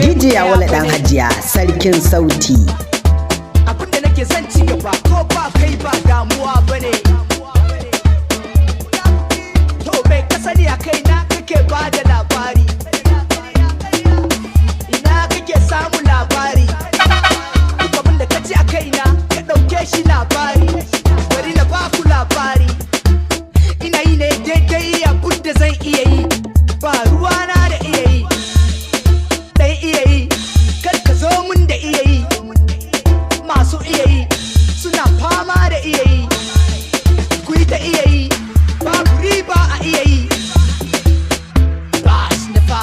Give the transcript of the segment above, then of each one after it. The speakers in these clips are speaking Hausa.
DJ Yawale dan Hajiya sarkin sauti. Abinda nake son ci gaba ko ba kai ba damuwa bane. To bai kasani a kai na kake ba da labari. Ina kake samu labari. Duk abinda ka ci a kai na ka ɗauke shi labari. Bari na ba ku labari. Ina yi ne daidai abinda zan iya yi. Ba ruwana da iya yi. Dai iya yi. Kar ka zo mun da iya yi. Masu iya yi suna fama da iya yi. Ku yi ta iya yi. Babu riba a iya yi. Ba shi nufa.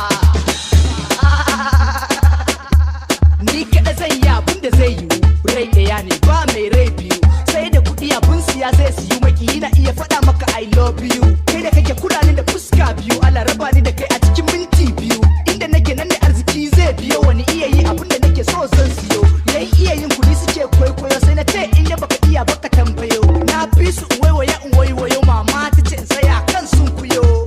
Ni kaɗa zan yi abin da zai yi. Rai ɗaya ne ba mai rai biyu. Sai da kuɗi abin siya zai siyu maki na iya faɗa maka I love you. Kai da kake kula ni da fuska biyu. Allah raba ni da kai a cikin minti biyu. Inda nake nan ne arziki zai biyo. Wani iya yi abin da nake so zan siyo. Yayi iya yin kuɗi suke kwaikwayo. Sai na ce in ya baka iya baka tambayo. Na fi su in waiwayo mama ta ce in tsaya kan sun kuyo.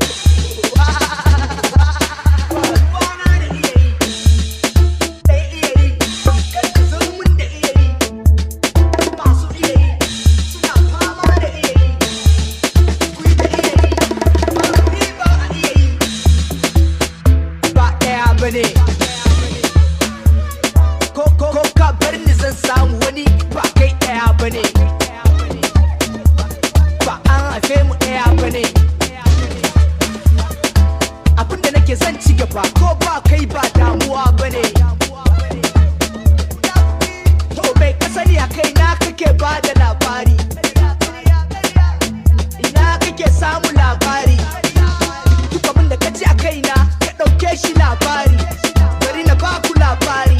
Ko ka bar ni zan samu wani ba kai ɗaya bane. Ba an haife mu ɗaya bane. Abinda nake son ci gaba ko ba kai ba damuwa bane. To bai kasani a kai na kake ba da labari. Ina kake samu labari. Duk abinda ka ci a kai na ka ɗauke shi labari. Bari na ba ku labari.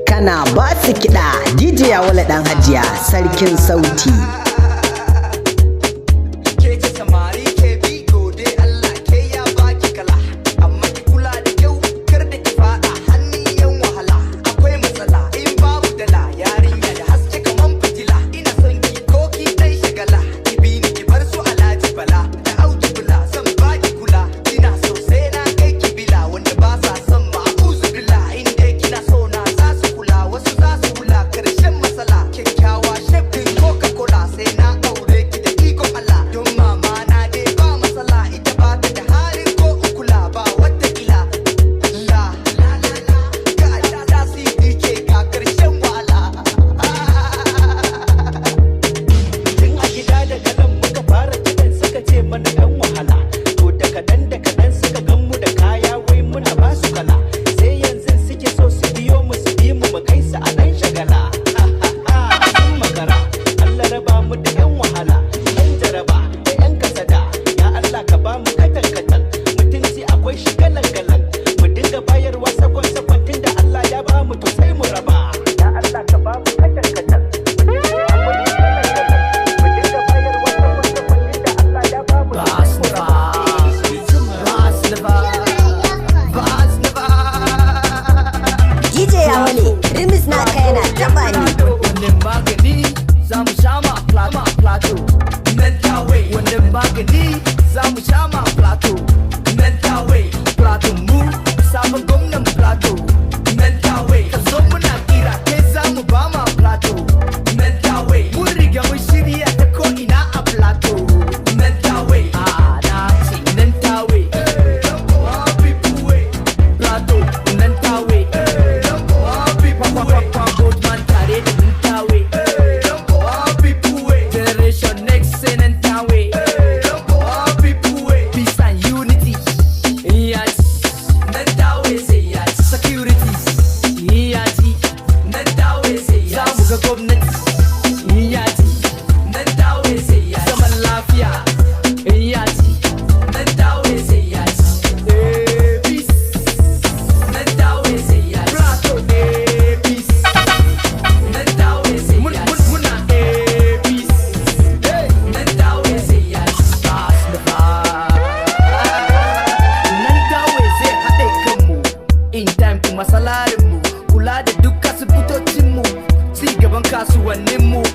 Kana ba su kiɗa DJ Yawale dan Hajiya sarkin sauti. Kyakkyawa shefin Coca-Cola sai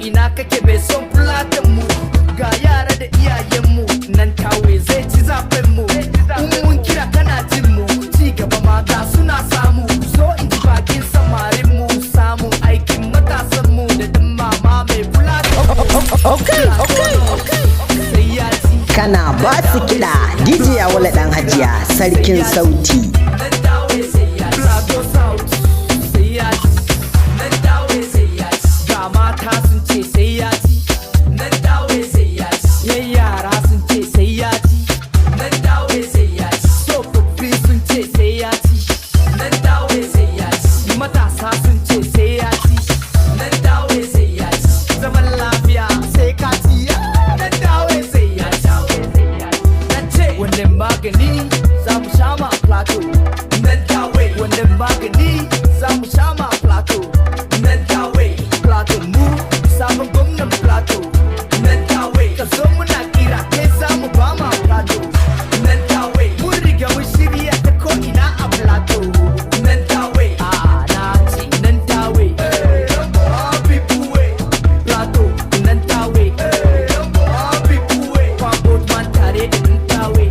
ina kake bai son fulatan mu ga yara da iyayen mu nan tawe zai ci zafin mu in mun kira kana jin mu ci gaba mata suna samu so in ji bakin samarin mu samun aikin matasan mu da dan mama mai fulatan sai ya ci kana ba su kiɗa DJ Awale ɗan Hajiya sarkin sauti. magani za mu sha ma plateau nan dawe wannan magani za mu sha ma plateau nan dawe plateau mu sabon gwamnan plateau nan dawe ka zo muna kira kai za mu ba ma plateau nan dawe mun riga mun shirya ta ko ina a plateau nan dawe a na ce nan dawe plateau nan dawe kwabot man tare da nan dawe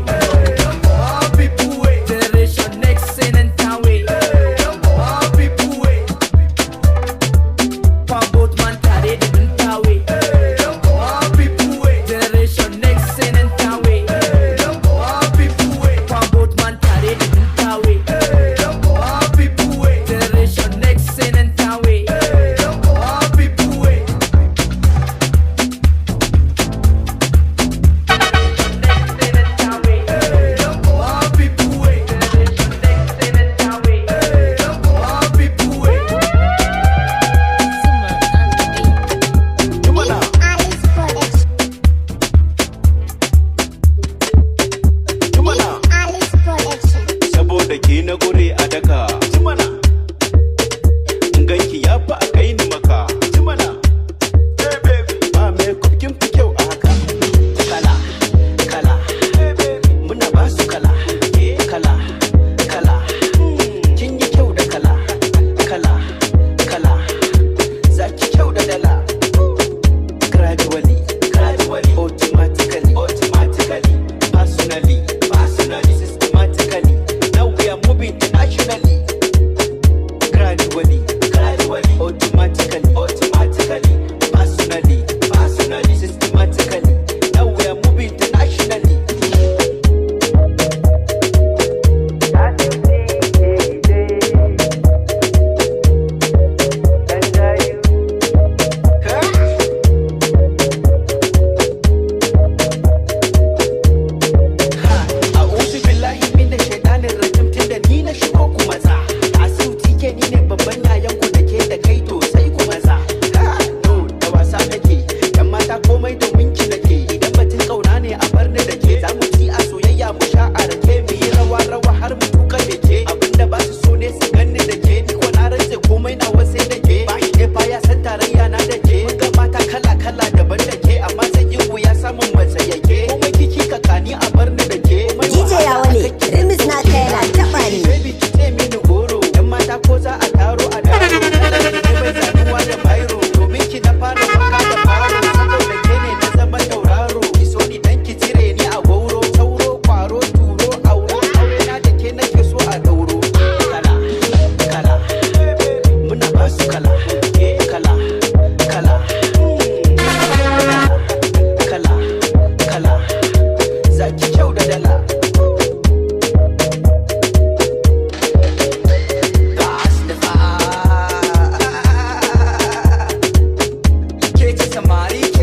Somebody